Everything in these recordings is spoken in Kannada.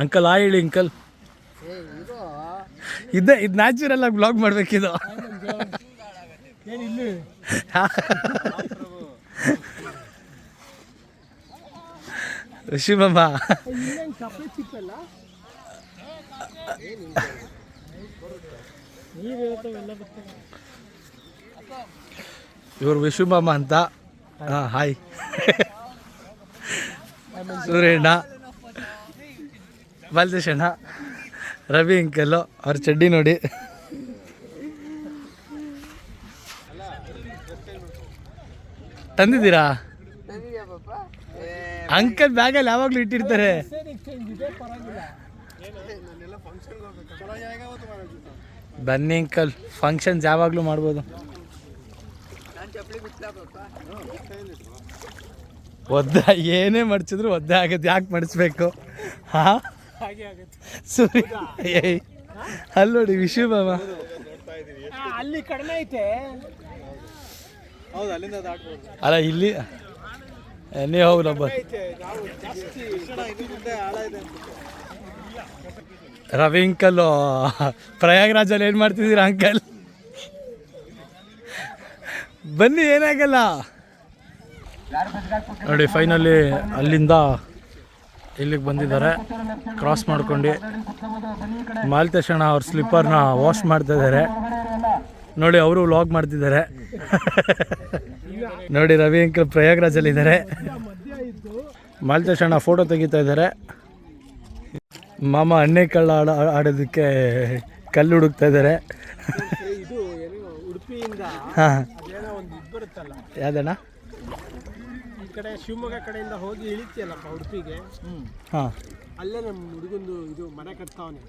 ಅಂಕಲ್ ಹೇಳಿ ಅಂಕಲ್. ಇದು ನ್ಯಾಚುರಲ್ ಆಗಿ ಬ್ಲಾಗ್ ಮಾಡ್ಬೇಕಿದು. ಶಿವಮ್ಮ ಇವರು ವಿಶ್ವಮಾಮ ಅಂತ. ಹಾಯ್. ಸೂರ್ಯಣ್ಣ, ಬಾಲದೇಶಣ್ಣ, ರವಿ ಅಂಕಲ್ಲು ಅವ್ರ ಚಡ್ಡಿ ನೋಡಿ. ತಂದಿದ್ದೀರಾ? ಅಂಕಲ್ ಬ್ಯಾಗಲ್ಲಿ ಯಾವಾಗಲೂ ಇಟ್ಟಿರ್ತಾರೆ. ಬನ್ನಿ ಅಂಕಲ್, ಫಂಕ್ಷನ್ಸ್ ಯಾವಾಗಲೂ ಮಾಡ್ಬೋದು. ಒದ್ದೆ ಏನೇ ಮಡ್ಚಿದ್ರು ಒದ್ದೆ ಆಗುತ್ತೆ, ಯಾಕೆ ಮಡಿಸ್ಬೇಕು? ಹಾಂ ಸೂರ್ಯ ಅಲ್ಲಿ ನೋಡಿ ವಿಶು ಬಾಬ ಅಲ್ಲಿ ಕಡಿಮೆ ಐತೆ. ಅಲ್ಲ ಇಲ್ಲಿ ನೀವು ಹೋಗ್ಲಬ್ಬ. ರವಿ ಅಂಕಲ್ಲು ಪ್ರಯಾಗ್ರಾಜಲ್ಲಿ ಏನು ಮಾಡ್ತಿದ್ದೀರಾ ಅಂಕಲ್? ಬನ್ನಿ, ಏನಾಗಲ್ಲ ನೋಡಿ. ಫೈನಲಿ ಅಲ್ಲಿಂದ ಇಲ್ಲಿಗೆ ಬಂದಿದ್ದಾರೆ, ಕ್ರಾಸ್ ಮಾಡ್ಕೊಂಡು. ಮಾಲ್ತೇಶಣ್ಣ ಅವ್ರ ಸ್ಲಿಪ್ಪರ್ನ ವಾಶ್ ಮಾಡ್ತಾ ಇದ್ದಾರೆ ನೋಡಿ, ಅವರು ವ್ಲಾಗ್ ಮಾಡ್ತಿದ್ದಾರೆ ನೋಡಿ. ರವಿ ಅಂಕಲ್ ಪ್ರಯಾಗ್ರಾಜಲ್ಲಿದ್ದಾರೆ, ಮಾಲ್ತೇಶಣ್ಣ ಫೋಟೋ ತೆಗಿತಾ ಇದ್ದಾರೆ. ಮಾಮ ಎಣ್ಣೆ ಕಳ್ಳ ಆಡೋದಕ್ಕೆ ಕಲ್ಲು ಹುಡುಕ್ತಾ ಇದ್ದಾರೆ. ಹಾಂ, ಯಾವ್ದಣ್ಣ? ಈ ಕಡೆ ಶಿವಮೊಗ್ಗ ಕಡೆಯಿಂದ ಹೋಗಿ ಇಳಿತಿಯಲ್ಲಪ್ಪ ಉಡುಪಿಗೆ. ಹಾಂ, ಅಲ್ಲೇ ನಮ್ಮ ಹುಡುಗಂದು ಇದು ಮನೆ ಕಟ್ತಾವನೆ.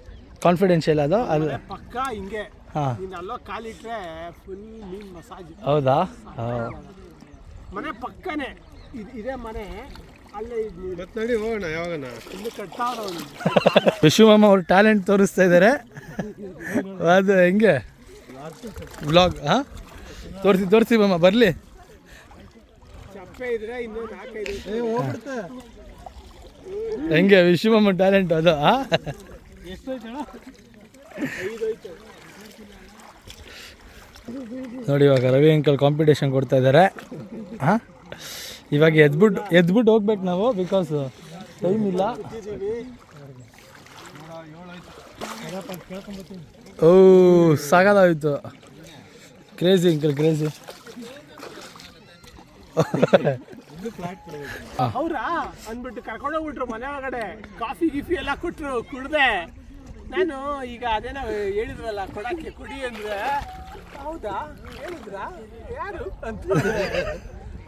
ಕಾನ್ಫಿಡೆನ್ಷಿಯಲ್ ಅದು ಅಲ್ಲ ಪಕ್ಕ ಹಿಂಗೆ. ಹಾಂ, ನೀನು ಅಲ್ಲೋ ಕಾಲಿಟ್ರೆ ಫುಲ್ ಮೀನ್ ಮಸಾಜ್. ಹೌದಾ? ಮನೆ ಪಕ್ಕನೇ ಇದೇ ಮನೆ. ಅಲ್ಲೇ ನಡಿ ಹೋಗೋಣ ಯಾವಾಗನ. ಇಲ್ಲಿ ಕಟ್ತಾವ. ವಿಶ್ವಮಾಮ ಅವ್ರ ಟ್ಯಾಲೆಂಟ್ ತೋರಿಸ್ತಾ ಇದ್ದಾರೆ. ಅದು ಹೆಂಗೆ ವ್ಲಾಗ್? ಹಾಂ, ತೋರಿಸಿ ಮಾಮ ಬರಲಿ. ಚಪ್ಪೆ ಇದ್ರೆ ಇನ್ನೂ 4-5 ಹೆಂಗೆ ವಿಶ್ವಮಾಮ ಟ್ಯಾಲೆಂಟ್ ಅದು? ನೋಡಿ, ಇವಾಗ ರವಿ ಅಂಕಲ್ ಕಾಂಪಿಟೇಷನ್ ಕೊಡ್ತಾ ಇದ್ದಾರೆ. ಹಾಂ, ಇವಾಗ ಎದ್ಬಿಟ್ಟು ಹೋಗ್ಬೇಕು ನಾವು, ಬಿಕಾಸ್ ಟೈಮ್ ಇಲ್ಲ. ಓ ಸಾಕಾಗೋಯ್ತು. Crazy uncle, crazy. ಅವ್ರಾ ಅಂದ್ಬಿಟ್ಟು ಕರ್ಕೊಂಡೋಗ್ಬಿಟ್ರು ಮನೆ ಒಳಗಡೆ. ಕಾಫಿ ಗಿಫಿ ಎಲ್ಲ ಕೊಟ್ರು, ಕುಡ್ದೆ. ನಾನು ಈಗ ಅದೇನೋ ಹೇಳಿದ್ರಲ್ಲ ಕೊಡಕ್ಕೆ ಕುಡಿ ಅಂದ್ರೆ, ಹೌದಾ ಹೇಳಿದ್ರ ಯಾರು ಅಂತ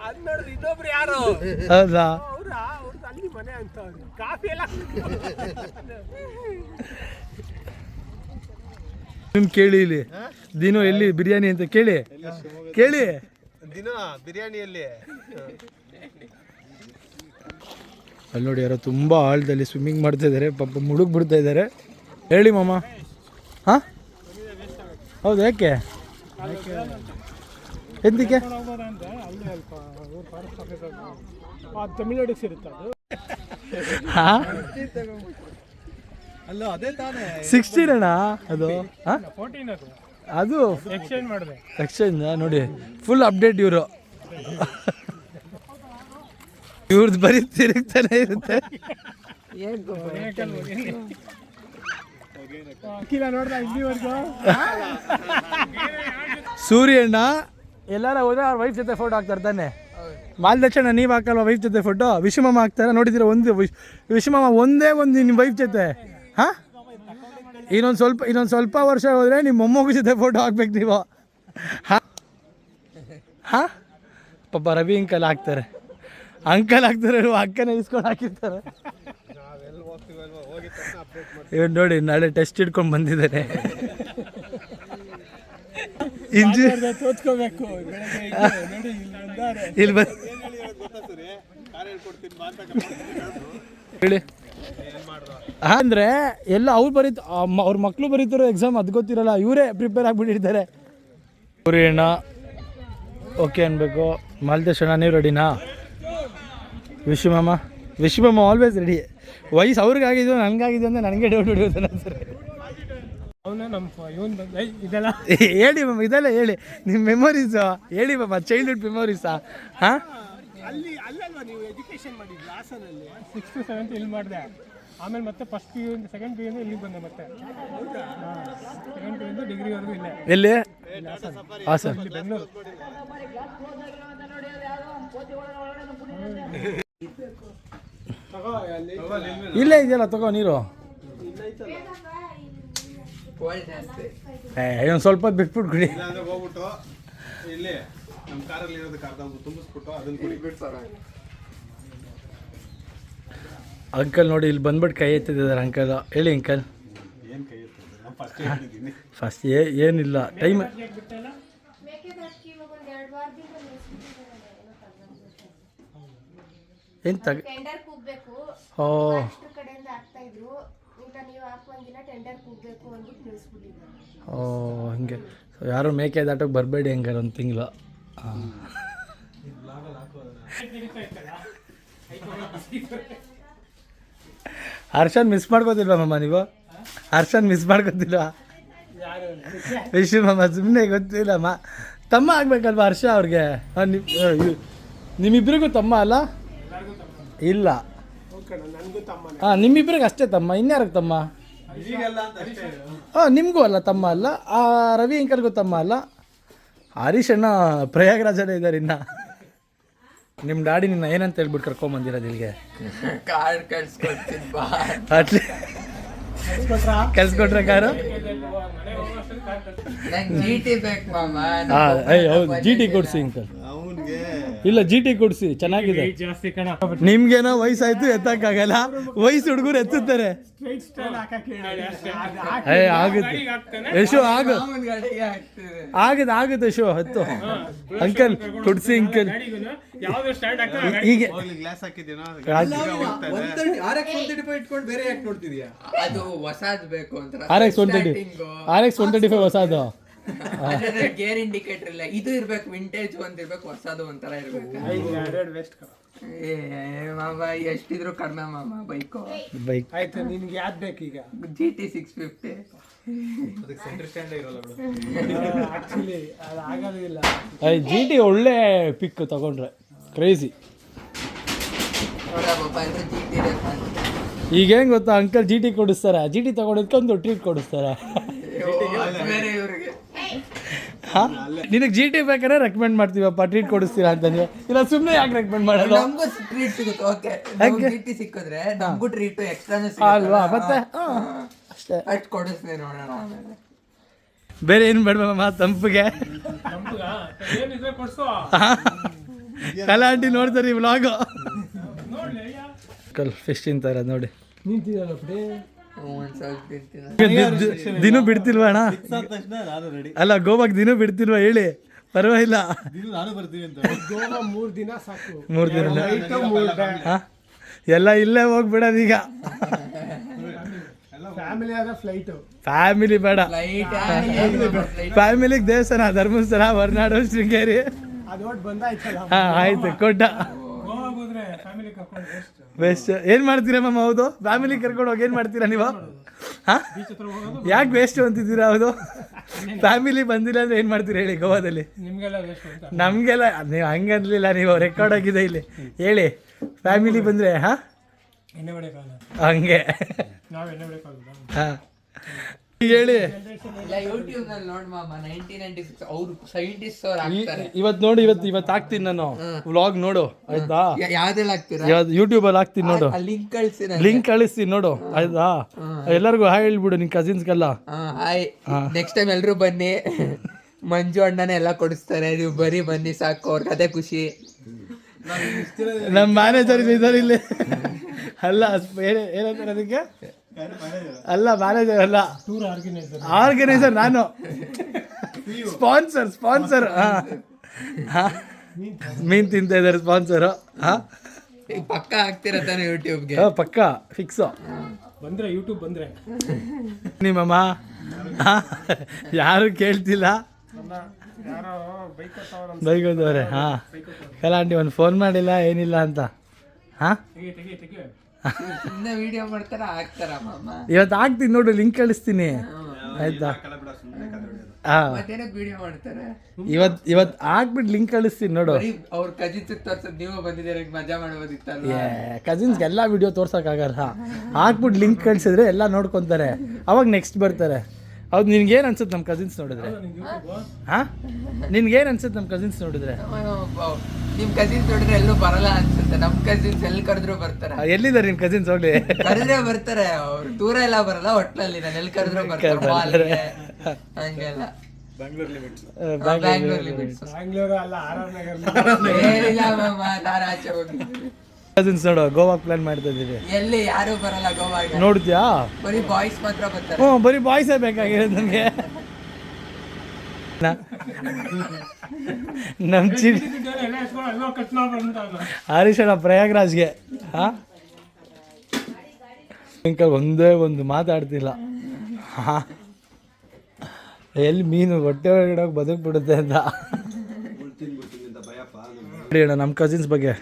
ಅದ್ ನೋಡಿದ್ರೆ ಇನ್ನೊಬ್ರು ಯಾರು. ಹೌದಾ? ಅವ್ರದ್ದು ಅಲ್ಲಿ ಮನೆ ಅಂತ. ಕಾಫಿ ಎಲ್ಲ ನಿಮ್ ಕೇಳಿ, ಇಲ್ಲಿ ದಿನ ಎಲ್ಲಿ ಬಿರಿಯಾನಿ ಅಂತ ಕೇಳಿ ದಿನ ಬಿರಿಯಾನಿಯಲ್ಲಿ. ಅಲ್ಲಿ ನೋಡಿ, ಯಾರೋ ತುಂಬ ಆಳದಲ್ಲಿ ಸ್ವಿಮ್ಮಿಂಗ್ ಮಾಡ್ತಾ ಇದ್ದಾರೆ, ಪಾಪ ಮುಳುಗ್ ಬಿಡ್ತಾ ಇದ್ದಾರೆ. ಹೇಳಿ ಮಾಮ. ಹಾಂ, ಹೌದು, ಯಾಕೆ ಎಂದಕ್ಕೆ? ತಮಿಳ್ನಾಡಿಗೆ ಸೇರುತ್ತೆ ಅದು. ಹಾಂ, ಅಲ್ಲ ಅದೇ ತಾನೇ 16 ಅಣ್ಣ ಅದು. ಹಾಂ, 14 ಅದು ಎಕ್ಸ್ಚೇಂಜ್ ಮಾಡಿದೆ. ಎಕ್ಸ್ಚೇಂಜ್ ನೋಡಿ, ಫುಲ್ ಅಪ್ಡೇಟ್ ಇವರು. ಇವ್ರದ್ದು ಬರೀ ತಿರುಗ್ತಾನೆ ಇರುತ್ತೆ. ಸೂರ್ಯಣ್ಣ ಎಲ್ಲಾರ ಹೋದ್ರೆ ಅವ್ರ ವೈಫ್ ಜೊತೆ ಫೋಟೋ ಹಾಕ್ತಾರೆ ತಾನೆ. ಮಾಲ್ದಕ್ಷಣ ನೀವು ಹಾಕಲ್ವ ವೈಫ್ ಜೊತೆ ಫೋಟೋ? ವಿಶ್ವಮಾಮ ಹಾಕ್ತಾರೆ ನೋಡಿದ್ದೀರ? ಒಂದು ವಿಶ್ವಮಾಮ ಒಂದೇ ಒಂದು ನಿಮ್ಮ ವೈಫ್ ಜೊತೆ. ಹಾಂ, ಇನ್ನೊಂದು ಸ್ವಲ್ಪ ವರ್ಷ ಹೋದರೆ ನಿಮ್ಮ ಮೊಮ್ಮಗು ಜೊತೆ ಫೋಟೋ ಹಾಕ್ಬೇಕು ನೀವು. ಹಾಂ ಹಾಂ, ಪಾಪ ರವಿ ಅಂಕಲ್ ಹಾಕ್ತಾರೆ, ಅಕ್ಕನೇ ಇಸ್ಕೊಂಡು ಹಾಕಿರ್ತಾರೆ. ಇವ್ರು ನೋಡಿ, ನಾಳೆ ಟೆಸ್ಟ್ ಇಟ್ಕೊಂಡು ಬಂದಿದ್ದಾರೆ. ತೋರ್ಸ್ಕೋಬೇಕು ಇಲ್ಲಿ ಹೇಳಿ. ಅಂದರೆ ಎಲ್ಲ ಅವ್ರ ಮಕ್ಕಳು ಬರೀತಾರೋ ಎಕ್ಸಾಮ್, ಅದು ಗೊತ್ತಿರಲ್ಲ, ಇವರೇ ಪ್ರಿಪೇರ್ ಆಗಿಬಿಟ್ಟಿರ್ತಾರೆ. ಸೂರ್ಯಣ್ಣ ಓಕೆ ಅನ್ಬೇಕು. ಮಾಲ್ತೇಶಣ್ಣ ನೀವು ರೆಡಿನಾ? ವಿಶ್ವಮಾಮ ಆಲ್ವೇಸ್ ರೆಡಿ. ವಯಸ್ಸು ಅವ್ರಿಗಾಗಿದ್ದು ನನಗಾಗಿದ್ದು ಅಂದರೆ ನನಗೆ ಡೌಟ್ ಹೊಡಿಯೋದು ಸರ್. ಅವನು ನಮ್ಮ ಇವನು ಇದೆಲ್ಲ ಹೇಳಿ ಮ್ಯಾಮ್, ಇದೆಲ್ಲ ಹೇಳಿ ನಿಮ್ಮ ಮೆಮೊರೀಸು ಹೇಳಿ ಮ್ಯಾಮ್, ಚೈಲ್ಡ್ಹುಡ್ ಮೆಮೊರೀಸಾ? ಹಾಂ, ಅಲ್ಲಲ್ವಾ ನೀವು ಎಜುಕೇಷನ್ ಮಾಡಿದ್ರಿ ಹಾಸನಲ್ಲಿ? 6th to 7th ಇಲ್ಲಿ ಮಾಡಿದೆ. ಆಮೇಲೆ ಮತ್ತೆ first P U second P ಯುಯಿಂದ ಇಲ್ಲಿಗೆ ಬಂದೆ ಮತ್ತೆ. ಸೆಕೆಂಡ್ ಪಿ ಯುಯಿಂದ ಡಿಗ್ರಿವರೆಗೂ ಇಲ್ಲೇ. ಎಲ್ಲಿ? ಹಾಂ ಸರ್. ಇಲ್ಲಿ ಬೆಂಗಳೂರು. ಇಲ್ಲೇ ಇದೆಯಲ್ಲ, ತಗೋ ನೀರು. ಒಂದು ಸ್ವಲ್ಪ ಹೊತ್ತು ಬಿಟ್ಬಿಟ್ಟು ಕುಡಿ. ಇಲ್ಲಾಂದ್ರೆ ಹೋಗ್ಬಿಟ್ಟು ಇಲ್ಲಿ ನಮ್ಮ ಕಾರಲ್ಲಿ ಇರೋದಕ್ಕೆ ಅರ್ಧ ತುಂಬಿಸ್ಬಿಟ್ಟು ಅದನ್ನ ಕುಡಿಬಿಡ್ತಾರೆ. ಅಂಕಲ್ ನೋಡಿ ಇಲ್ಲಿ ಬಂದ್ಬಿಟ್ಟು ಕೈ ಎತ್ತಿದ್ದಾರೆ ಅಂಕಲ್. ಹೇಳಿ ಅಂಕಲ್. ಏನು ಕೈ ಎತ್ತೋದು? ನಾನು ಫಸ್ಟ್ ಹೇಳಿದ್ದೀನಿ. ಫಸ್ಟ್ ಏನಿಲ್ಲ ಟೈಮ್. ಏನು ತಗ ಟೆಂಡರ್ ಕೂಗಬೇಕು. ಓ ಅಷ್ಟು ಕಡೆಯಿಂದ ಆಗ್ತಾ ಇದ್ರು. ಈಗ ನೀವು ಹಾಕುವಂಗಿಲ್ಲ, ಟೆಂಡರ್ ಕೂಗಬೇಕು ಅಂದ್ಬಿಟ್ಟು ನಿಲ್ಲಿಸ್ಬಿಟ್ಟಿದ್ದಾರೆ. ಓ ಹಂಗೆ. ಸೊ ಯಾರು ಮೇಕೆ ದಾಟೋಕೆ ಬರಬೇಡಿ ಹಂಗಾರೆ ಒಂದು ತಿಂಗಳು. ಹಾಂ, ಹರ್ಷನ್ ಮಿಸ್ ಮಾಡ್ಕೋತಿಲ್ವಾ ಮಮ್ಮ ನೀವು? ಹರ್ಷನ್ ಮಿಸ್ ಮಾಡ್ಕೋತಿಲ್ವಾ? ವಿಶ್ವ ಮಮ್ಮ ಸುಮ್ಮನೆ ಗೊತ್ತಿಲ್ಲಮ್ಮ. ತಮ್ಮ ಆಗ್ಬೇಕಲ್ವಾ ಹರ್ಷ ಅವ್ರಿಗೆ? ನಿಮ್ಮಿಬ್ಬರಿಗೂ ತಮ್ಮ ಅಲ್ಲ? ಇಲ್ಲ, ನನಗೂ ತಮ್ಮನೇ. ಹಾಂ ನಿಮ್ಮಿಬ್ಬರಿಗೆ ಅಷ್ಟೇ ತಮ್ಮ, ಇನ್ಯಾರಿಗೆ ತಮ್ಮ? ಈಗೆಲ್ಲ ಅಂತ ಅಷ್ಟೇ. ಹಾಂ ನಿಮಗೂ ಅಲ್ಲ ತಮ್ಮ ಅಲ್ಲ, ಆ ರವಿ ಅಂಕಲ್ಗೂ ತಮ್ಮ ಅಲ್ಲ. ಹರೀಶ್ ಅಣ್ಣ ಪ್ರಯಾಗ್ರಾಜಲ್ಲೇ ಇದ್ದಾರೆ ಇನ್ನು. ನಿಮ್ಮ ಡ್ಯಾಡಿ ನಿನ್ನ ಏನಂತ ಹೇಳ್ಬಿಟ್ಟು ಕರ್ಕೊಂಬಂದಿರೋದು ಇಲ್ಲಿಗೆ? ಕಾರ್ಡ್ ಕಳ್ಸ್ಕೊಡ್ತೀನಿ ಅಟ್ಲಿ ಕಳ್ಸ್ಕೊಟ್ರೆ ಕಾರು? ನಂಗೆ ಜಿ ಟಿ ಬೇಕು ಮಾಮ. ಹಾಂ ಹೌದು, ಜಿ ಟಿ ಕೊಡಿಸಿ ಅಂಕಲ್. ಅವನಿಗೆ ಇಲ್ಲ ಜಿ ಟಿ ಕೊಡಿಸಿ, ಚೆನ್ನಾಗಿದೆ. ಜಾಸ್ತಿ ಕಣ. ನಿಮ್ಗೇನೋ ವಯಸ್ಸಾಯ್ತು ಎತ್ತಕ್ಕಾಗಲ್ಲ, ವಯಸ್ಸು ಹುಡುಗರು ಎತ್ತುತ್ತಾರೆ. ಸ್ಟ್ರೈಟ್ ಸ್ಟೈಲ್ ಹಾಕಕ್ಕೆ ಹೇಳಿ ಅಷ್ಟೇ. ಆಗುತ್ತೆ ಯಶು, ಮಾಮೂನ್ ಗಾಡಿಗೆ ಹಾಕ್ತಿದೆ. ಆಗುತ್ತೆ ಯಶು, ಹತ್ತು. ಅಂಕಲ್ ಕೊಡಿಸಿ ಅಂಕಲ್. ಯಾವ್ದು ಸ್ಟ್ಯಾಂಡ್ ಹಾಕ್ತಾರೆ ಹೀಗೆ ಹೋಗ್ಲಿ ಗ್ಲಾಸ್ ಹಾಕಿದ್ದೀನೋ ಅದು ಹೊಸಾದ್ ಬೇಕು ಅಂತ. RX 135 ಹೊಸದು. ಗೇರ್ ಇಂಡಿಕೇಟರ್ ಇಲ್ಲ, ಇದು ಇರ್ಬೇಕು, ವಿಂಟೇಜ್ ಒಂದ್ ಇರ್ಬೇಕು, ಹೊಸದು ಒಂಥರ ಇರ್ಬೇಕು. ಏ ಮಾಮ ಎಷ್ಟಿದ್ರು ಕಡಿಮೆ ಮಾಮ ಬೈಕು. ಬೈಕ್ ಆಯ್ತು, ನಿನ್ಗೆ ಯಾವ್ದು ಬೇಕು ಈಗ? G T 650. ಅದಕ್ಕೆ ಸೆಂಟರ್ ಸ್ಟ್ಯಾಂಡೇ ಇರೋಲ್ಲ ಬಿಡು. ಆಕ್ಚುಲಿ ಅದು ಆಗೋದಿಲ್ಲ. ಜಿ ಟಿ ಒಳ್ಳೆ ಪಿಕ್ ತಗೊಂಡ್ರೆ ಕ್ರೇಜಿ. ನೋಡಪ್ಪ ಅಂದ್ರೆ ಜಿ ಟಿ ಈಗ ಹೆಂಗ್ ಗೊತ್ತಾ ಅಂಕಲ್, ಜಿ ಟಿ ಕೊಡಿಸ್ತಾರೆ, ಜಿ ಟಿ ತಗೊಂಡಿದ್ಕೆ ಒಂದು ಟ್ರೀಟ್ ಕೊಡಿಸ್ತಾರೆ. ಬೇರೆ ಇವ್ರಿಗೆ. ಹಾಂ, ನಿನಗೆ ಜಿ ಟಿ ಬೇಕಾದ್ರೆ ರೆಕಮೆಂಡ್ ಮಾಡ್ತೀವಪ್ಪ, ಟ್ರೀಟ್ ಕೊಡಿಸ್ತೀರಾ ಅಂತ ನೀವು. ಇಲ್ಲ ಸುಮ್ಮನೆ ಯಾಕೆ ರೆಕಮೆಂಡ್ ಮಾಡೋದು? ನಮಗೂ ಟ್ರೀಟ್ ಸಿಗುತ್ತೆ. ಓಕೆ, ಜಿ ಟಿ ಸಿಕ್ಕಿದ್ರೆ ನಮಗೂ ಟ್ರೀಟ್ ಎಕ್ಸ್ಟ್ರಾನು ಅಲ್ವಾ? ಮತ್ತೆ ಅಷ್ಟೇ, ಅಷ್ಟು ಕೊಡಿಸ್ತೀನಿ ನೋಡೋಣ ಆಮೇಲೆ. ಬೇರೆ ಏನು ಬೇಡಮ್ಮ ತಂಪಿಗೆ. ಏನಿದ್ರೆ ಕೊಡ್ಸೋ. ಕಲಾಂಟಿ ನೋಡ್ತಾರೆ ಈ ವ್ಲಾಗು. ಕಲ್ ಫಿಶ್ ತಿಂತಾರೆ ನೋಡಿ. ನಿಂತಿದ್ದಲ್ಲ ಬಿಡಿ. ಒಂದ್ ಸ್ವಲ್ಪ ತಿಂತೀನಿ. ದಿನ ಬಿಡ್ತಿಲ್ವಾ ಅಣ್ಣ? ತಕ್ಷಣ ನಾನು ರೆಡಿ. ಅಲ್ಲ ಗೋವಾಗೆ ದಿನ ಬಿಡ್ತಿಲ್ವಾ ಹೇಳಿ? ಪರವಾಗಿಲ್ಲ, ನಾನು ಬರ್ತೀನಿ ಅಂತ. ಗೋವಾ 3 ದಿನ ಸಾಕು. 3 ದಿನ Night 3 day. ಹಾಂ, ಎಲ್ಲ ಇಲ್ಲೇ ಹೋಗ್ಬಿಡೋದು ಈಗ. ಫ್ಯಾಮಿಲಿ ಆದ ಫ್ಲೈಟ್. ಫ್ಯಾಮಿಲಿ ಬೇಡ, ಫ್ಲೈಟ್ ಫ್ಯಾಮಿಲಿಗೆ ದೇವಸ್ಥಾನ, ಧರ್ಮಸ್ಥಳ, ಹೊರನಾಡು, ಶೃಂಗೇರಿ. ಅದು ಒಟ್ಟು ಬಂದಾಯ್ತಲ್ಲ. ಹಾಂ ಆಯ್ತು, ಕೊಟ್ಟ. ಗೋವಾ ಹೋದ್ರೆ ಫ್ಯಾಮಿಲಿ ಕರ್ಕೊಂಡು ವೇಸ್ಟ್. ಏನು ಮಾಡ್ತೀರಾ ಮ್ಯಾಮ್? ಹೌದು, ಫ್ಯಾಮಿಲಿ ಕರ್ಕೊಂಡು ಹೋಗಿ ಏನು ಮಾಡ್ತೀರಾ ನೀವು? ಹಾಂ, ಬೀಚ್ ಹತ್ರ ಹೋಗೋದು. ಯಾಕೆ ವೇಸ್ಟ್ ಅಂತಿದ್ದೀರಾ? ಹೌದು, ಫ್ಯಾಮಿಲಿ ಬಂದಿಲ್ಲ ಅಂದರೆ ಏನು ಮಾಡ್ತೀರಾ ಹೇಳಿ ಗೋವಾದಲ್ಲಿ? ನಿಮ್ಗೆಲ್ಲ ವೇಸ್ಟ್ ಅಂತ. ನಮಗೆಲ್ಲ ನೀವು ಹಂಗನ್ಲಿಲ್ಲ, ನೀವು ರೆಕಾರ್ಡ್ ಆಗಿದೆ ಇಲ್ಲಿ ಹೇಳಿ. ಫ್ಯಾಮಿಲಿ ಬಂದರೆ ಹಾಂ ಎಣ್ಣೆ ಹೊಡೆಯಲ್ಲ, ಹಂಗೆ. ನಾವು ಎಣ್ಣೆ ಹೊಡೆಯಕ್ಕಾಗಲ್ಲ. ಹಾಂ ಹೇಳಿ. ಇಲ್ಲ ಯೂಟ್ಯೂಬ್ ನಲ್ಲಿ ನೋಡ್ ಮಾಮ 1996 ಅವ್ರು ಸೈಂಟಿಸ್ಟ್ ಅವ್ರು ಹಾಕ್ತಾರೆ. ಇವತ್ತು ನೋಡಿ, ಇವತ್ತು ಹಾಕ್ತೀನಿ ನಾನು ವ್ಲಾಗ್, ನೋಡು ಆಯ್ತಾ? ಯಾವ್ದ್ರಲ್ಲಿ ಹಾಕ್ತೀರಾ? ಯೂಟ್ಯೂಬಲ್ಲಿ ಹಾಕ್ತೀನಿ ನೋಡು, ಲಿಂಕ್ ಕಳ್ಸಿ. ಲಿಂಕ್ ಕಳಿಸ್ತೀನಿ ನೋಡು ಆಯ್ತಾ? ಎಲ್ಲರಿಗೂ ಹಾಯ್ ಹೇಳ್ಬಿಡು ನಿನ್ ಕಸಿನ್ಸ್ಗೆಲ್ಲ. ಹಾಯ್, ನೆಕ್ಸ್ಟ್ ಟೈಮ್ ಎಲ್ರು ಬನ್ನಿ. ಮಂಜು ಅಣ್ಣನೇ ಎಲ್ಲ ಕೊಡಿಸ್ತಾರೆ, ನೀವು ಬರೀ ಬನ್ನಿ ಸಾಕು, ಅವ್ರ ಕತೆ ಖುಷಿ. ನಮ್ಮ ಮ್ಯಾನೇಜರ್ ಇದ್ದಾರೆ ಇಲ್ಲಿ. ಅಲ್ಲ ಏನಂತಾರೆ ಅದಕ್ಕೆ? ಅಲ್ಲ ಮ್ಯಾನೇಜರ್ ಅಲ್ಲ, ಟೂರ್ ಆರ್ಗನೈಸರ್ ನಾನು. ಸ್ಪಾನ್ಸರ್. ಮೀನ್ ತಿಂತ ಇದ್ದಾರೆ ಸ್ಪಾನ್ಸರು. ಪಕ್ಕ ಹಾಕ್ತಿರ ತಾನೆ ಯೂಟ್ಯೂಬ್ಗೆ? ಪಕ್ಕ ಫಿಕ್ಸು. ಬಂದ್ರೆ ಯೂಟ್ಯೂಬ್ ಬಂದ್ರೆ ನಿಮ್ಮಮ್ಮ ಯಾರು ಕೇಳ್ತಿಲ್ಲ, ಯಾರೋ ಬೈಕೋದವ್ರೆ. ಹಾಂ, ಕಲಾಂಟಿ ಒಂದು ಫೋನ್ ಮಾಡಿಲ್ಲ ಏನಿಲ್ಲ ಅಂತ. ಹಾಂ ತೆಗಿ ಸುಮ್ಮನೆ ವಿಡಿಯೋ ಮಾಡ್ತಾರ ಹಾಕ್ತಾರ ಮಾಮ. ಇವತ್ತು ಹಾಕ್ತೀನಿ ನೋಡು, ಲಿಂಕ್ ಕಳಿಸ್ತೀನಿ ಆಯ್ತಾ. ಹಾಂ ಮತ್ತೇನಕ್ಕೆ ವಿಡಿಯೋ ಮಾಡ್ತಾರೆ? ಇವತ್ತು ಹಾಕ್ಬಿಟ್ಟು ಲಿಂಕ್ ಕಳಿಸ್ತೀನಿ ನೋಡು. ಅವ್ರ ಕಜಿನ್ಸ್ ತೋರ್ಸೋದು ನೀವು ಬಂದಿದ್ದೀರ, ಮಜಾ ಮಾಡ್ಬೋದಿತ್ತಲ್ಲ. ಕಸಿನ್ಸ್ಗೆ ಎಲ್ಲ ವಿಡಿಯೋ ತೋರ್ಸೋಕ್ಕಾಗಲ್ಲ. ಹಾಕ್ಬಿಟ್ಟು ಲಿಂಕ್ ಕಳಿಸಿದ್ರೆ ಎಲ್ಲ ನೋಡ್ಕೊತಾರೆ, ಅವಾಗ ನೆಕ್ಸ್ಟ್ ಬರ್ತಾರೆ. ಹೌದು, ನಿನ್ಗೇನು ಅನ್ಸುತ್ತೆ ನಮ್ಮ ಕಸಿನ್ಸ್ ನೋಡಿದ್ರೆ? ಹಾಂ, ನಿನ್ಗೇನು ಅನ್ಸುತ್ತೆ ನಮ್ಮ ಕಸಿನ್ಸ್ ನೋಡಿದ್ರೆ? ನಿಮ್ ಕಸಿನ್ಸ್ ನೋಡಿದ್ರೆ ಎಲ್ಲೂ ಬರಲ್ಲ ಅನ್ಸುತ್ತೆ. ನಮ್ ಕಸಿನ್ಸ್ ಎಲ್ಲಿ ಕರೆದ್ರು ಬರ್ತಾರೆ. ಎಲ್ಲಿದ್ದಾರೆ ನಿಮ್ಮ ಕಸಿನ್ಸ್? ಹೋಗ್ಲಿ, ಕರೆದ್ರೆ ಬರ್ತಾರೆ. ಅವ್ರು ದೂರ ಎಲ್ಲ ಬರಲ್ಲ, ಒಟ್ನಲ್ಲಿ ನಾನು ಎಲ್ಲಿ ಕರೆದ್ರು ಬರ್ತಾರೆ. ಹಂಗೆಲ್ಲ ಬ್ಯಾಂಗ್ಳೂರ್ ಲಿಮಿಟ್ಸ್ ಬ್ಯಾಂಗ್ಳೂರು ಅಲ್ಲ, ಆರ್ ನಗರ್. ಏನಿಲ್ಲ ಮಾಮ, ನಾನು ಆಚೆ ಹೋಗಿದ್ದೀನಿ. ಕಸಿನ್ಸ್ ನೋಡು, ಗೋವಾಗೆ ಪ್ಲಾನ್ ಮಾಡ್ತಾ ಇದ್ದೀವಿ. ಎಲ್ಲಿ ಯಾರು ಬರಲ್ಲ ಗೋವಾಗೆ. ನೋಡ್ತೀಯಾ? ಬರೀ ಬಾಯ್ಸ್ ಮಾತ್ರ ಬರ್ತಾರೆ. ಹ್ಞೂ, ಬರೀ ಬಾಯ್ಸೇ ಬೇಕಾಗಿರೋದು ನಮಗೆ. ನಮ್ಮ ಹರೀಶಣ್ಣ ಪ್ರಯಾಗ್ರಾಜ್ಗೆ. ಹಾಂ, ಅಂಕಲ್ ಒಂದೇ ಒಂದು ಮಾತಾಡ್ತಿಲ್ಲ. ಹಾಂ, ಎಲ್ಲಿ ಮೀನು ಹೊಟ್ಟೆ ಒಳಗಡೆ ಹೋಗಿ ಬದುಕ್ಬಿಡುತ್ತೆ ಅಂತ. ಹೇಳಿ ಅಣ್ಣ ನಮ್ಮ ಕಸಿನ್ಸ್ ಬಗ್ಗೆ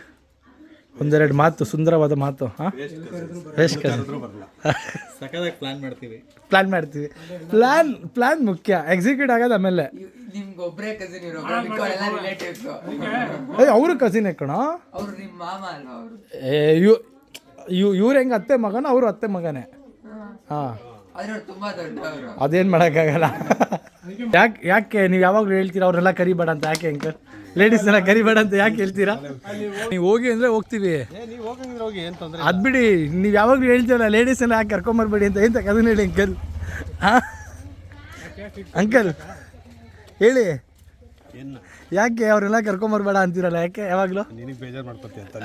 ಒಂದೆರಡು ಮಾತು, ಸುಂದರವಾದ ಮಾತು. ಹಾಂ, ಎಷ್ಟು ಪ್ಲಾನ್ ಮಾಡ್ತೀವಿ. ಪ್ಲಾನ್ ಮುಖ್ಯ, ಎಕ್ಸಿಕ್ಯೂಟ್ ಆಗೋದು ಆಮೇಲೆ. ನಿಮ್ಗೆ ಒಬ್ಬರೇ ಕಸಿನ್ ಇರೋ ಎಲ್ಲ ರಿಲೇಟಿವ್ಸ್. ಅವರು ಕಸಿನ್ ಕಣೋ. ಅವ್ರು ನಿಮ್ಮ ಮಾಮ ಅಲ್ವಾ? ಅವರು ಇವ್ರು ಹೆಂಗೆ ಅತ್ತೆ ಮಗನೋ, ಅವರು ಅತ್ತೆ ಮಗನೇ. ಹಾಂ, ಆದ್ರೆ ಅವ್ರು ತುಂಬಾ ದೊಡ್ಡವರು. ಅದೇನು ಮಾಡೋಕ್ಕಾಗಲ್ಲ. ಯಾಕೆ ನೀವು ಯಾವಾಗಲೂ ಹೇಳ್ತೀರಾ ಅವ್ರನ್ನೆಲ್ಲ ಕರಿಬೇಡ ಅಂತ? ಯಾಕೆ ಅಂಕಲ್ ಲೇಡೀಸ್ನೆಲ್ಲ ಕರಿಬೇಡ ಅಂತ ಯಾಕೆ ಹೇಳ್ತೀರಾ? ನೀವು ಹೋಗಿ ಅಂದರೆ ಹೋಗ್ತೀವಿ, ಅದು ಬಿಡಿ. ನೀವು ಯಾವಾಗಲೂ ಹೇಳ್ತೀವಲ್ಲ ಲೇಡೀಸ್ನೆಲ್ಲ ಯಾಕೆ ಕರ್ಕೊಂಬರ್ಬೇಡಿ ಅಂತ. ಎಂತ ಅದನ್ನ ಹೇಳಿ ಅಂಕಲ್. ಹಾಂ ಅಂಕಲ್ ಹೇಳಿ, ಯಾಕೆ ಅವ್ರೆಲ್ಲ ಕರ್ಕೊಂಬರ್ಬೇಡ ಅಂತೀರಲ್ಲ, ಯಾಕೆ ಯಾವಾಗಲೂ? ಬೇಜಾರು ಮಾಡ್ಕೊತೀಯ ಅಂತ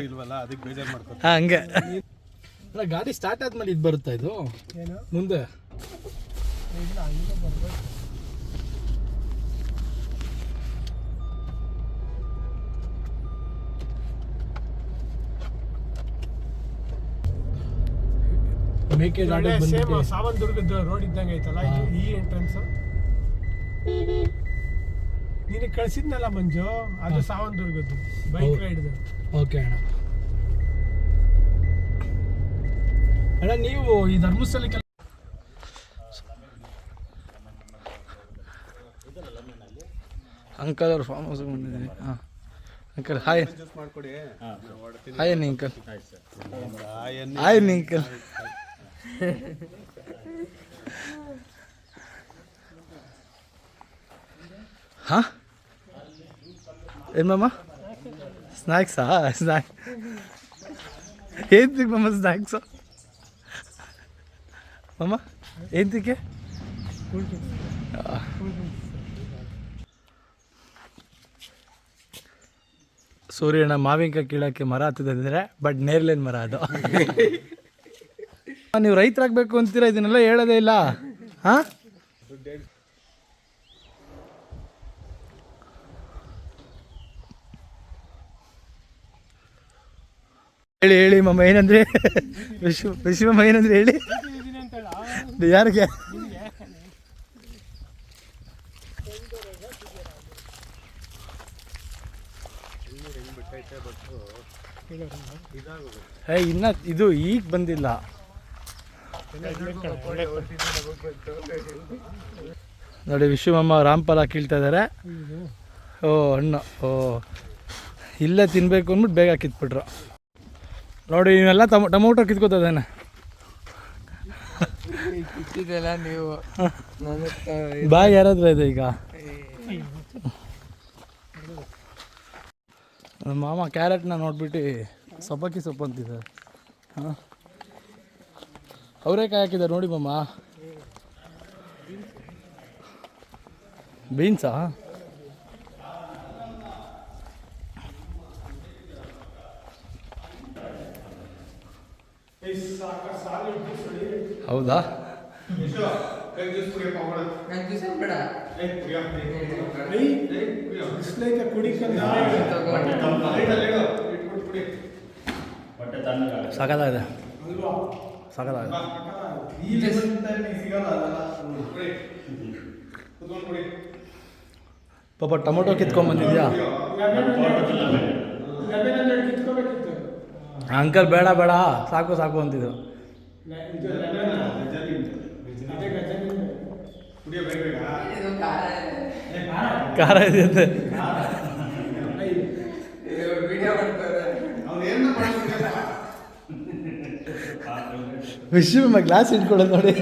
ಇಲ್ವಲ್ಲ, ಅದಕ್ಕೆ ಬೇಜಾರು ಮಾಡ್ಕೊತೀಯ. ಹಾಂ, ಹಂಗೆ. ಗಾಡಿ ಸ್ಟಾರ್ಟ್ ಆದ್ಮೇಲೆ ಇದು ಬರುತ್ತಾ ಇದು ಮುಂದೆ? ಸೇಮ್ ಸಾವಂತದುರ್ಗದ ರೋಡ್ ಇದ್ದಂಗೆ ಐತಲ್ಲ ಇದು, ಈ ಎಂಟ್ರೆನ್ಸ್. ನಿನಗೆ ಕಳ್ಸಿದ್ನಲ್ಲ ಮಂಜು, ಅದು ಸಾವಂತದುರ್ಗದ್ದು ಬೈಕ್ ರೈಡ್ದು. ಓಕೆ ಅಣ್ಣ. ಅಣ್ಣ ನೀವು ಈ ಧರ್ಮಸ್ಥಳಕ್ಕೆ ಅಂಕಲ್ ಅವ್ರ ಫಾರ್ಮ್ ಹೌಸ್ ಬಂದಿದ್ದೀನಿ. ಹಾಂ ಅಂಕಲ್, ಹಾಯ್. ಹಾಯ್ ಅನ್ನಿ ಅಂಕಲ್. ಹಾಯ್ ಅನ್ನಿ ಅಂಕಲ್. ಹಾಂ, ಏನು ಮಾಮ? ಸ್ನ್ಯಾಕ್ಸಾ? ಏನು ತಿಕ್ ಮಾಮ ಸ್ನ್ಯಾಕ್ಸು? ಮಾಮ ಏನು ತಿಕ್ಕೆ? ಸೂರ್ಯನ ಮಾವಿನಕಾಯಿ ಕೀಳಕ್ಕೆ ಮರ ಹತ್ತಿದ್ರೆ, ಬಟ್ ನೇರ್ಲೇನು ಮರ ಅದು. ನೀವು ರೈತರಾಗಬೇಕು ಅಂತೀರಾ, ಇದನ್ನೆಲ್ಲ ಹೇಳೋದೇ ಇಲ್ಲ. ಹಾಂ, ಹೇಳಿ ಮಮ್ಮ ಏನಂದ್ರೆ? ವಿಶ್ವಮ್ಮ ಏನಂದ್ರೆ ಹೇಳಿ? ಯಾರಿಗೆ? ಇನ್ನ ಇದು ಈಗ ಬಂದಿಲ್ಲ. ನೋಡಿ ವಿಶ್ವಮ್ಮ ರಾಮ್ಫಲ ಕೀಳ್ತಾ ಇದ್ದಾರೆ. ಓ ಹಣ್ಣು, ಓ ಇಲ್ಲೇ ತಿನ್ಬೇಕು ಅಂದ್ಬಿಟ್ಟು ಬೇಗ ಕಿತ್ಬಿಟ್ರು. ನೋಡಿ ಇವನ್ನೆಲ್ಲ ಟೊಮೊಟೊ ಕಿತ್ಕೋತದೇನೆ. ನೀವು ಬಾಯ್ ಯಾರಾದ್ರೂ ಇದೆ ಈಗ. ಮಾಮ ಕ್ಯಾರೆಟ್ನ ನೋಡ್ಬಿಟ್ಟು ಸಬ್ಬಕ್ಕಿ ಸೊಪ್ಪು ಅಂತಿದ್ದಾರೆ. ಹಾಂ, ಅವರೇಕಾಯಿ ಹಾಕಿದ್ದಾರೆ ನೋಡಿ ಮಾಮ. ಬೀನ್ಸಾ? ಹೌದಾ? ಸಾಕಾಗಿದೆ, ಸಾಕಾಗಿದೆ. ಪಾಪ ಟೊಮೊಟೊ ಕಿತ್ಕೊಂಡ್ಬಂದಿದ್ಯಾ? ಅಂಕಲ್ ಬೇಡ ಬೇಡ ಸಾಕು ಸಾಕು ಅಂತಿದ್ರು. ಖಾರ ಇದೆಯಂತೆ. ವಿಶ್ವ ಗ್ಲಾಸ್ ಇಟ್ಕೊಳ್ಳೋದು ನೋಡಿ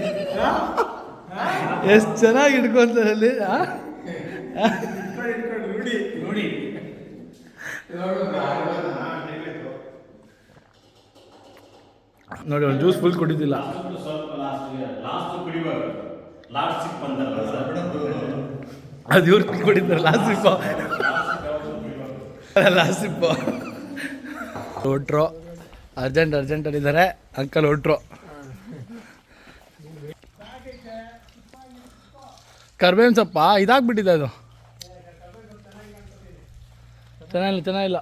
ಎಷ್ಟು ಚೆನ್ನಾಗಿ ಇಟ್ಕೊಳ್ತಾರೆ ಅಲ್ಲಿ. ನೋಡಿ ಒಂದು ಜ್ಯೂಸ್ ಫುಲ್ ಕುಡಿದಿಲ್ಲ. ಅದು ಇವ್ರು ಕುಡಿತಾರೆ ಲಾಸ್ಟ್ ಸಿಪ್ಪು. ಹೊಟ್ರು ಅರ್ಜೆಂಟಲ್ಲಿದ್ದಾರೆ ಅಂಕಲ್ ಹೊಟ್ರು. ಕರ್ಬೇವಿನ ಸೊಪ್ಪ ಇದಾಗ್ಬಿಟ್ಟಿದೆ ಅದು. ಚೆನ್ನಾಗಿಲ್ಲ.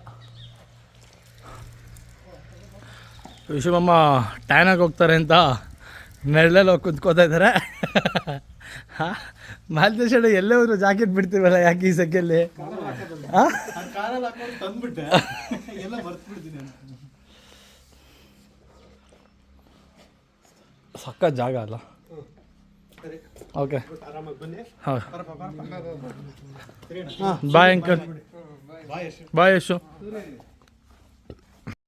ವಿಶ್ವಮ್ಮ ಟ್ಯಾನಾಗಿ ಹೋಗ್ತಾರೆ ಅಂತ ನೆರಳಲ್ಲಿ ಹೋಗಿ ಕುಂತ್ಕೋತಾ ಇದ್ದಾರೆ. ಮಾಲ್ತೇಶ್ ಎಲ್ಲೇ ಹೋದ್ರು ಜಾಕೆಟ್ ಬಿಡ್ತೀವಲ್ಲ ಯಾಕೆ ಈ ಸೆಕೆಯಲ್ಲಿ? ಸಕ್ಕ ಜಾಗ ಅಲ್ಲ. ಓಕೆ ಹಾಂ ಬಾಯ್ ಅಂಕಲ್. ಬಾಯ್ ಯಶು.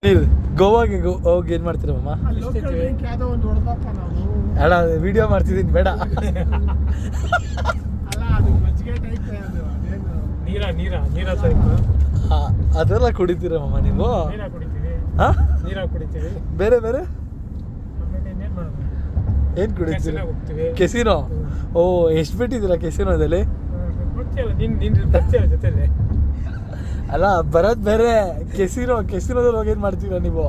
ನೀವು ಗೋವಾಗೆ ಹೋಗಿ ಏನು ಮಾಡ್ತೀರಮ್ಮ? ಅಲ್ಲ ವಿಡಿಯೋ ಮಾಡ್ತಿದ್ದೀನಿ ಬೇಡ. ಅದೆಲ್ಲ ಕುಡಿತೀರಮ್ಮ ನೀವು? ಬೇರೆ ಬೇರೆ ಏನು ಕುಡಿತೀರ? ಕೆಸಿನೋ? ಓ ಎಷ್ಟು ಬಿಟ್ಟಿದ್ದೀರಾ ಕೆಸಿನೋದಲ್ಲಿ? ಅಲ್ಲ ಬರೋದು ಬೇರೆ. ಕೆಸಿನೋದಲ್ಲಿ ಹೋಗಿ ಏನು ಮಾಡ್ತೀರಾ ನೀವು?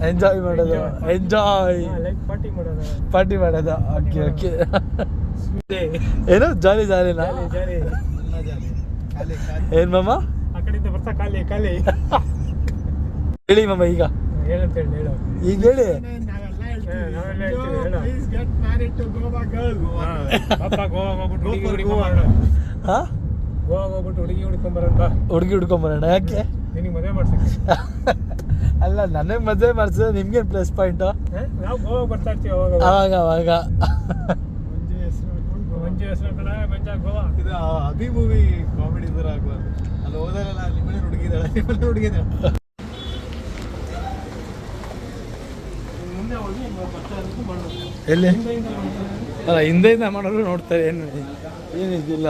ಎಂಜಾಯ್ ಪಾರ್ಟಿ ಮಾಡೋದು. ಓಕೆ ಏನು ಜಾಲಿನಾ? ಏನು ಮಾಮ ಹೇಳಿ ಮಾಮ ಈಗ ಹೇಳಿ. ಹುಡುಗಿ ಹುಡ್ಕೊಂಬರೋಣ ಯಾಕೆ? ಅಲ್ಲ ನನಗೆ ಮದುವೆ ಮಾಡ್ಸಿದ್ರೆ ನಿಮ್ಗೇನು ಪ್ಲಸ್ ಪಾಯಿಂಟು? ಅವಾಗ ಅಭಿ ಮೂವಿ ಕಾಮಿಡಿ ಥರ ಆಗ್ಬಾರ್ದು. ಅಲ್ಲಿ ಹೋದಾಗಲ್ಲ ನಿಮ್ಮನೆ ಹುಡುಗಿದ್ದಾಳೆ. ಎಲ್ಲಿ ಅಲ್ಲ ಹಿಂದೆಯಿಂದ ಮಾಡೋರು ನೋಡ್ತಾರೆ. ಏನಿದಿಲ್ಲ.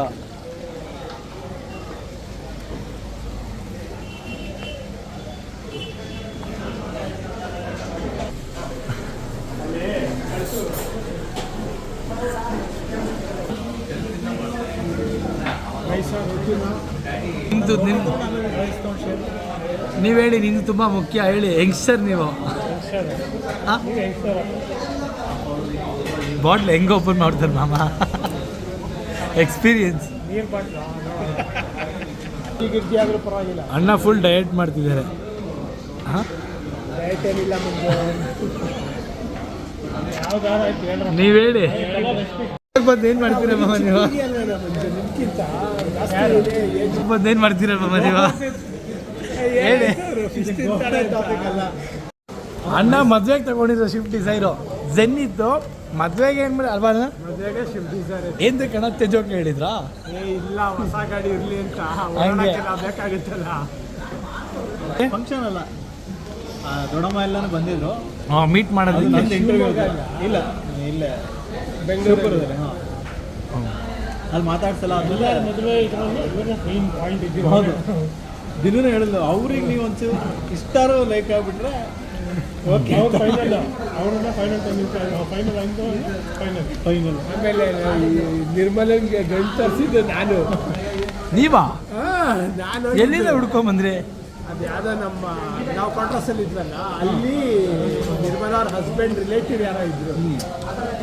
ನೀವು ಹೇಳಿ, ನಿಮ್ದು ತುಂಬ ಮುಖ್ಯ. ಹೇಳಿ ಯಂಗ್ಸ್ಟರ್ ನೀವು. ಬಾಟ್ಲ್ ಹೆಂಗೆ ಓಪನ್ ಮಾಡ್ತಾರೆ ಮಾಮ? ಎಕ್ಸ್ಪೀರಿಯನ್ಸ್. ಅಣ್ಣ ಫುಲ್ ಡಯಟ್ ಮಾಡ್ತಿದ್ದಾರೆ. ನೀವು ಹೇಳಿ ಬಂದು ಏನು ಮಾಡ್ತೀರ ಮಾಮ ನೀವು? ಬಂದು ಏನು ಮಾಡ್ತೀರ ಮಾಮ ನೀವು? ಹೇಳಿ. ಅಣ್ಣ ಮದ್ವೆಗೆ ತಗೊಂಡಿರೋ ಸ್ವಿಫ್ಟ್ ಡಿಸೈರು ಜೆನ್ ಇತ್ತು. ಮದ್ವೆಗೆ ಏನು ಮಾಡಿ ಅಲ್ವಾ? ಮದುವೆಗೆ ಶಿಫ್ಟ್ ಡಿಸೈರ್ ಏನು ಕಣ ತೆಜೋಕೆ ಹೇಳಿದ್ರಾ? ಇಲ್ಲ, ಹೊಸ ಗಾಡಿ ಇರಲಿ ಅಂತ ಬೇಕಾಗುತ್ತಲ್ಲ. ಫಂಕ್ಷನ್ ಅಲ್ಲ, ದೊಡ್ಡಮ್ಮ ಎಲ್ಲಾನು ಬಂದಿದ್ರು ಮೀಟ್ ಮಾಡೋದು. ಇಂಟರ್ವ್ಯೂ ಇಲ್ಲ ಬೆಂಗಳೂರಲ್ಲಿ. ಅಲ್ಲಿ ಮಾತಾಡ್ಸಲ್ಲ. ಮದುವೆ ಹೌದು, ದಿನೂ ಹೇಳಿದ್ರು ಅವ್ರಿಗೆ ನೀವು ಒಂಚೂರು ಇಷ್ಟಾರು ಲೈಕ್ ಆಗಿಬಿಟ್ರೆ ಓಕೆ. ಫೈನಲ್ ಆಮೇಲೆ ನಿರ್ಮಲಂಗೆ ಗಂಟು ತರಿಸಿದ್ದು ನಾನು. ನೀವಾ? ನಾನು ಎಲ್ಲಿಂದ ಹುಡ್ಕೊಂಬಂದ್ರಿ? ಅದು ಯಾವುದೋ ನಾವು ಕ್ವಾರ್ಟರ್ಸಲ್ಲಿ ಇದ್ವಲ್ಲ, ಅಲ್ಲಿ ನಿರ್ಮಲ ಅವ್ರ ಹಸ್ಬೆಂಡ್ ರಿಲೇಟಿವ್ ಯಾರೋ ಇದ್ರು.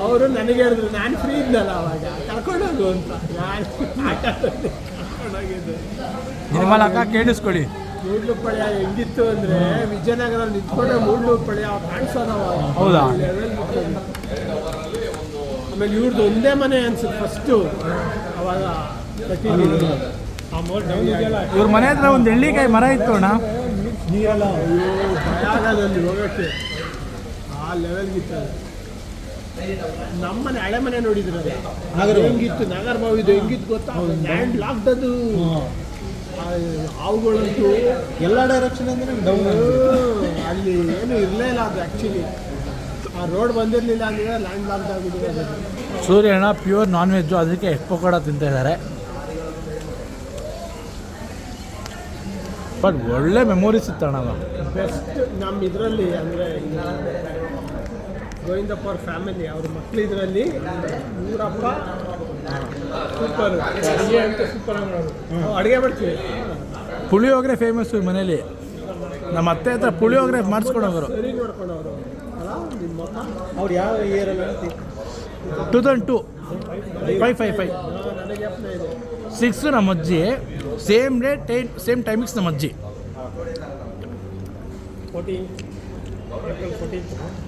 ಅವರು ನನಗೆ ಹೇಳಿದ್ರು, ನಾನು ಫ್ರೀ ಇದ್ದಲ್ಲ ಅವಾಗ, ಕರ್ಕೊಂಡೋಗು ಅಂತ. ನಾನು ಕರ್ಕೊಂಡೋಗಿದ್ದು. ನಿರ್ಮಲ ಅಕ್ಕ ಕೇಳಿಸ್ಕೊಳ್ಳಿ, ಮೂಡ್ಲುಪ್ಪಳ್ಳಿ ಹೆಂಗಿತ್ತು ಅಂದರೆ ವಿಜಯನಗರಲ್ಲಿ ನಿಂತ್ಕೊಂಡ್ರೆ ಮೂಡ್ಲುಪ್ಪಳ್ಳಿ ಅವಾಗ ಕಾಣಿಸೋದು. ಹೌದಾ? ಆಮೇಲೆ ಇವ್ರದ್ದು ಒಂದೇ ಮನೆ ಅನ್ಸುತ್ತೆ ಫಸ್ಟು ಅವಾಗ. ಇವ್ರ ಮನೆ ಹತ್ರ ಒಂದು ಎಳ್ಳಿಕಾಯಿ ಮರ ಇತ್ತು ಅಣ್ಣ. ನೀರೆಲ್ಲ ಅಯ್ಯೋ ಭಯ ಆಗೋದಲ್ಲಿ ಹೋಗೋಕ್ಕೆ ಆ ಲೆವೆಲ್ಗಿತ್ತು. ನಮ್ಮನೆ ಹಳೆ ಮನೆ ನೋಡಿದ್ರಲ್ಲ ಹೆಂಗಿತ್ತು, ನಾಗರಬಾವಿ ಇದು ಹೆಂಗಿತ್ತು ಗೊತ್ತಾ, ಲ್ಯಾಂಡ್ ಲಾಕ್ಡ್ ಅದು. ಹಾವುಗಳಂತೂ ಎಲ್ಲ ಡೈರೆಕ್ಷನ್ ಅಂದರೆ ಅಲ್ಲಿ ಏನು ಇರಲೇ ಇಲ್ಲ ಅದು. ಆ್ಯಕ್ಚುಲಿ ಆ ರೋಡ್ ಬಂದಿರಲಿಲ್ಲ ಅಂದರೆ ಲ್ಯಾಂಡ್ ಲಾಕ್ಡ್ ಆಗಿಬಿಟ್ಟಿದೆ. ಸೂರ್ಯಣ್ಣ ಪ್ಯೂರ್ ನಾನ್ ವೆಜ್ಜು, ಅದಕ್ಕೆ ಎಗ್ ಪಕೋಡ ತಿಂತಿದ್ದಾರೆ. ಬಟ್ ಒಳ್ಳೆ ಮೆಮೊರೀಸ್ ಇತ್ತಣ್ಣ. ಬೆಸ್ಟ್ ನಮ್ಮ ಇದರಲ್ಲಿ ಅಂದರೆ ಗೋವಿಂದಪ್ಪ ಅವ್ರ ಫ್ಯಾಮಿಲಿ, ಅವ್ರ ಮಕ್ಳು ಇದರಲ್ಲಿ ಊರಪ್ಪ ಸೂಪರ್ ಅಡುಗೆ ಅಂತ ಸೂಪರ್ ನಾವು ಅಡುಗೆ ಮಾಡ್ತೀವಿ. ಪುಳಿಯೋಗರೆ ಫೇಮಸ್ಸು ಮನೇಲಿ. ನಮ್ಮ ಅತ್ತೆ ಹತ್ರ ಪುಳಿಯೋಗರೆ ಮಾಡಿಸ್ಕೊಂಡೋಗರು. ಸರಿ ನೋಡ್ಕೊಂಡವರು ಅಲ್ಲ ನಿಮ್ಮ ಅವ್ರು ಯಾವ ಇಯರಲ್ಲಿ? 2002 555 ನನಗೆ ಅಪ್ನ ಇದೆ 6 ನಮ್ಮ ಅಜ್ಜಿ, ಸೇಮ್ ಡೇಟ್ ಸೇಮ್ ಟೈಮಿಂಗ್ಸ್ ನಮ್ಮ ಅಜ್ಜಿ. 14 April 14